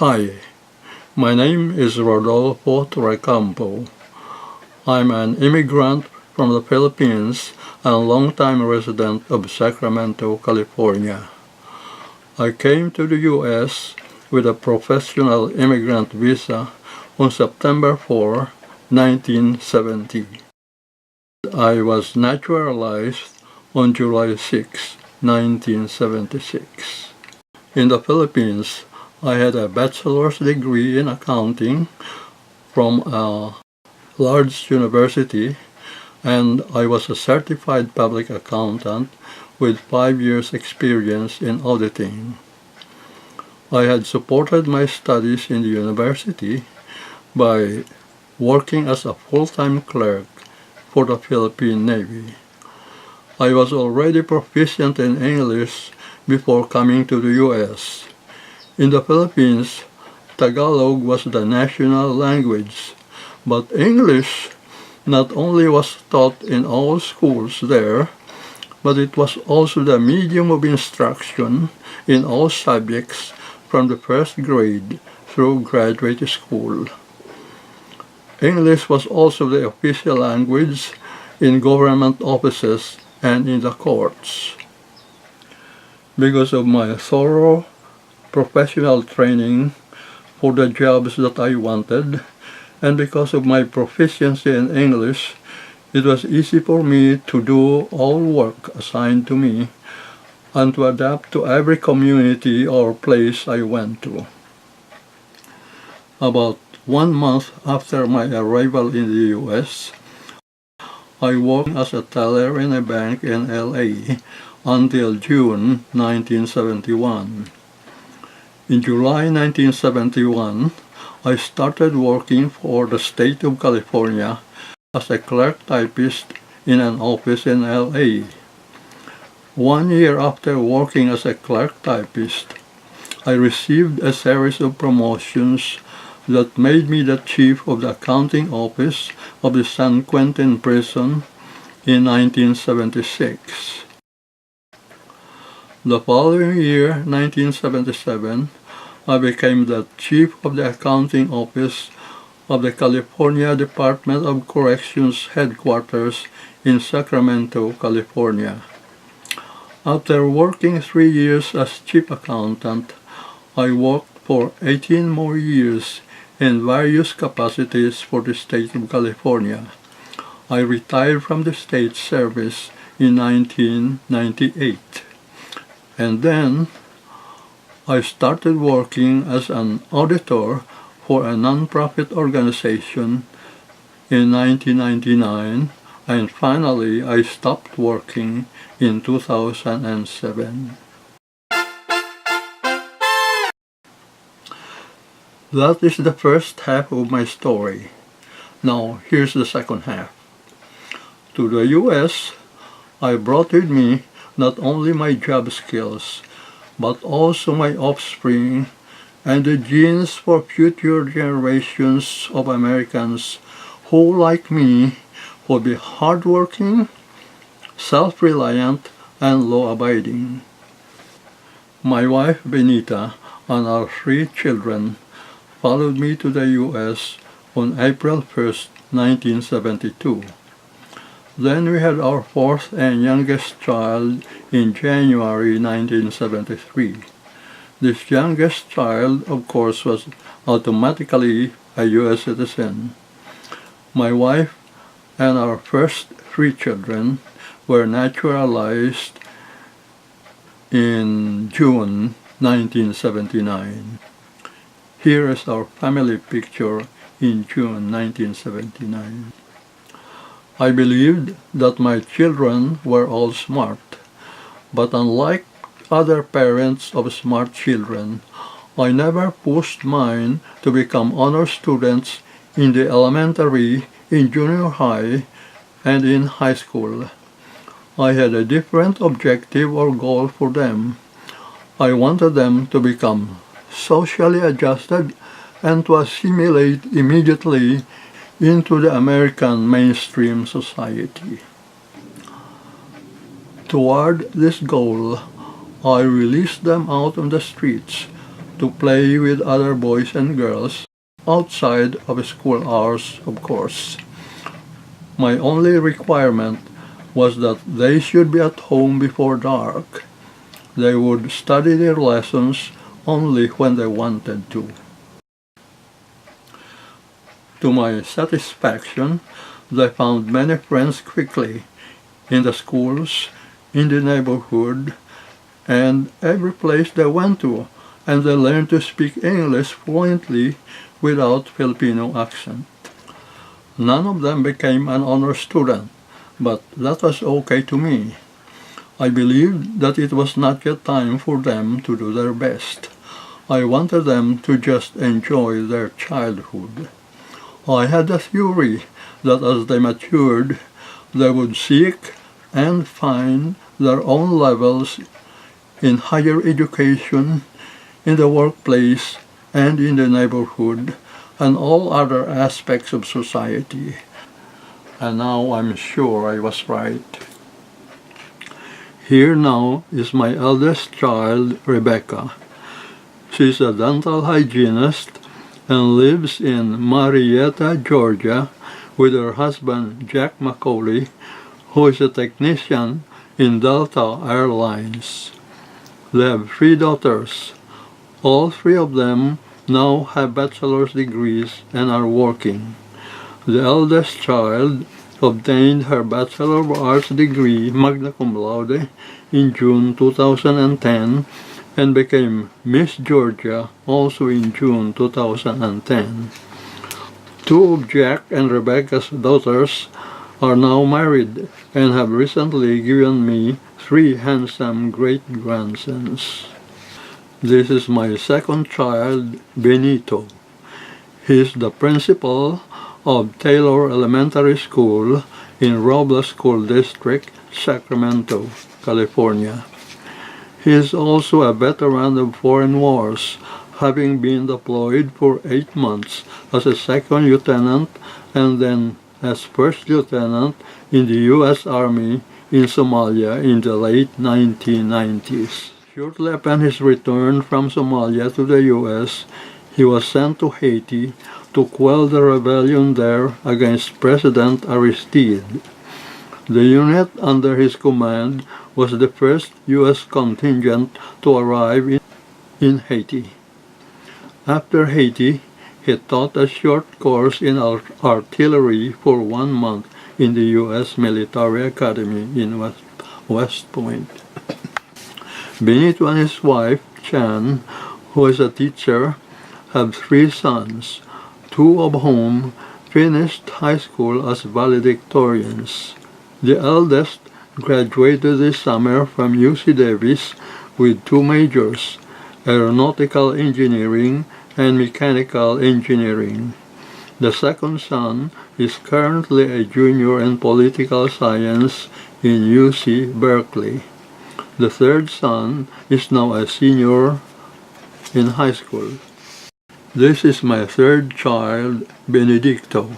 Hi, my name is Rodolfo Torrecampo. I'm an immigrant from the Philippines and a longtime resident of Sacramento, California. I came to the U.S. with a professional immigrant visa on September 4, 1970. I was naturalized on July 6, 1976. In the Philippines, I had a bachelor's degree in accounting from a large university, and I was a certified public accountant with 5 years' experience in auditing. I had supported my studies in the university by working as a full-time clerk for the Philippine Navy. I was already proficient in English before coming to the U.S. In the Philippines, Tagalog was the national language, but English not only was taught in all schools there, but it was also the medium of instruction in all subjects from the first grade through graduate school. English was also the official language in government offices and in the courts. Because of my thorough professional training for the jobs that I wanted, and because of my proficiency in English, it was easy for me to do all work assigned to me and to adapt to every community or place I went to. About 1 month after my arrival in the U.S., I worked as a teller in a bank in LA until June 1971. In July 1971, I started working for the state of California as a clerk typist in an office in LA. 1 year after working as a clerk typist, I received a series of promotions that made me the chief of the accounting office of the San Quentin prison in 1976. The following year, 1977, I became the chief of the accounting office of the California Department of Corrections headquarters in Sacramento, California. After working 3 years as chief accountant, I worked for 18 more years in various capacities for the state of California. I retired from the state service in 1998. And then I started working as an auditor for a nonprofit organization in 1999, and finally I stopped working in 2007. That is the first half of my story. Now here's the second half. To the U.S., I brought with me not only my job skills, but also my offspring and the genes for future generations of Americans who, like me, will be hardworking, self-reliant, and law-abiding. My wife Benita and our 3 children followed me to the U.S. on April 1st, 1972. Then we had our 4th and youngest child in January 1973. This youngest child, of course, was automatically a U.S. citizen. My wife and our first 3 children were naturalized in June 1979. Here is our family picture in June 1979. I believed that my children were all smart, but unlike other parents of smart children, I never pushed mine to become honor students in the elementary, in junior high, and in high school. I had a different objective or goal for them. I wanted them to become socially adjusted and to assimilate immediately into the American mainstream society. Toward this goal, I released them out on the streets to play with other boys and girls outside of school hours, of course. My only requirement was that they should be at home before dark. They would study their lessons only when they wanted to. To my satisfaction, they found many friends quickly in the schools, in the neighborhood, and every place they went to, and they learned to speak English fluently without Filipino accent. None of them became an honor student, but that was okay to me. I believed that it was not yet time for them to do their best. I wanted them to just enjoy their childhood. I had a theory that as they matured, they would seek and find their own levels in higher education, in the workplace, and in the neighborhood, and all other aspects of society. And now I'm sure I was right. Here now is my eldest child, Rebecca. She's a dental hygienist and lives in Marietta, Georgia, with her husband, Jack Macaulay, who is a technician in Delta Airlines. They have 3 daughters. All 3 of them now have bachelor's degrees and are working. The eldest child obtained her Bachelor of Arts degree, magna cum laude, in June 2010 and became Miss Georgia also in June 2010. 2 of Jack and Rebecca's daughters are now married and have recently given me 3 handsome great-grandsons. This is my second child, Benito. He is the principal of Taylor Elementary School in Robles School District, Sacramento, California. He is also a veteran of foreign wars, having been deployed for 8 months as a second lieutenant and then as first lieutenant in the U.S. Army in Somalia in the late 1990s. Shortly upon his return from Somalia to the U.S., he was sent to Haiti to quell the rebellion there against President Aristide. The unit under his command was the first U.S. contingent to arrive in Haiti. After Haiti, he taught a short course in artillery for 1 month in the U.S. Military Academy in West Point. Benito and his wife, Chan, who is a teacher, have 3 sons, 2 of whom finished high school as valedictorians. The eldest graduated this summer from UC Davis with 2 majors, aeronautical engineering and mechanical engineering. The second son is currently a junior in political science in UC Berkeley. The third son is now a senior in high school. This is my third child, Benedicto.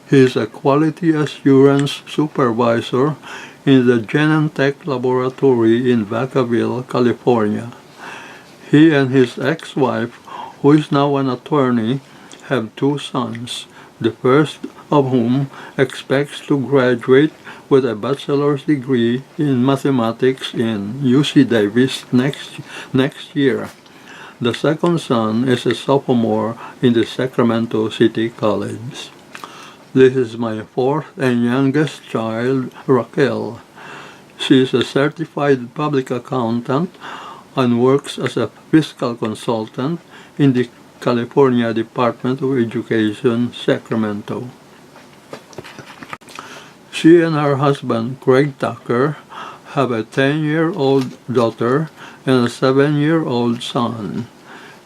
He is a quality assurance supervisor in the Genentech laboratory in Vacaville, California. He and his ex-wife, who is now an attorney, have 2 sons, the first of whom expects to graduate with a bachelor's degree in mathematics in UC Davis next year. The second son is a sophomore in the Sacramento City College. This is my 4th and youngest child, Raquel. She is a certified public accountant and works as a fiscal consultant in the California Department of Education, Sacramento. She and her husband, Craig Tucker, have a 10-year-old daughter and a 7-year-old son.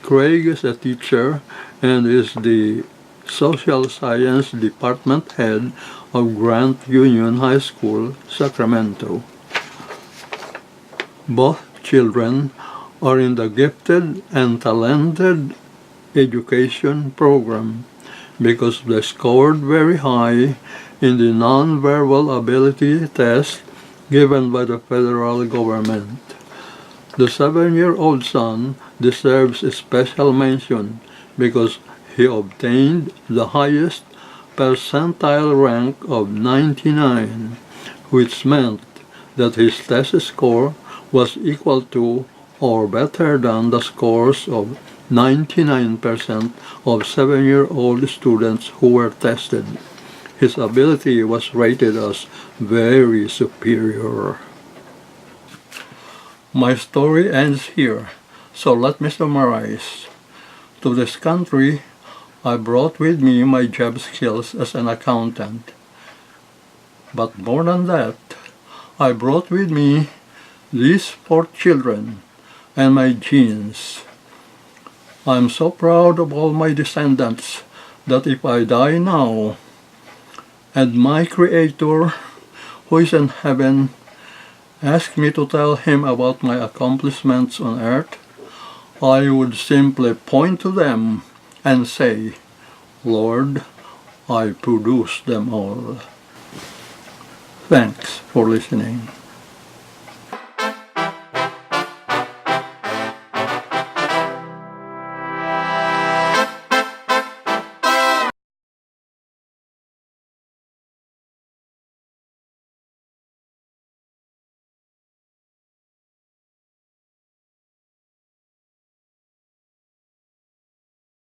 Craig is a teacher and is the Social Science Department head of Grant Union High School, Sacramento. Both children are in the Gifted and Talented Education program because they scored very high in the nonverbal ability test given by the federal government. The 7-year-old son deserves a special mention because he obtained the highest percentile rank of 99, which meant that his test score was equal to or better than the scores of 99% of 7-year-old students who were tested. His ability was rated as very superior. My story ends here, so let me summarize. To this country, I brought with me my job skills as an accountant. But more than that, I brought with me these 4 children and my genes. I'm so proud of all my descendants that if I die now, and my Creator, who is in heaven, asked me to tell him about my accomplishments on earth, I would simply point to them and say, Lord, I produced them all. Thanks for listening.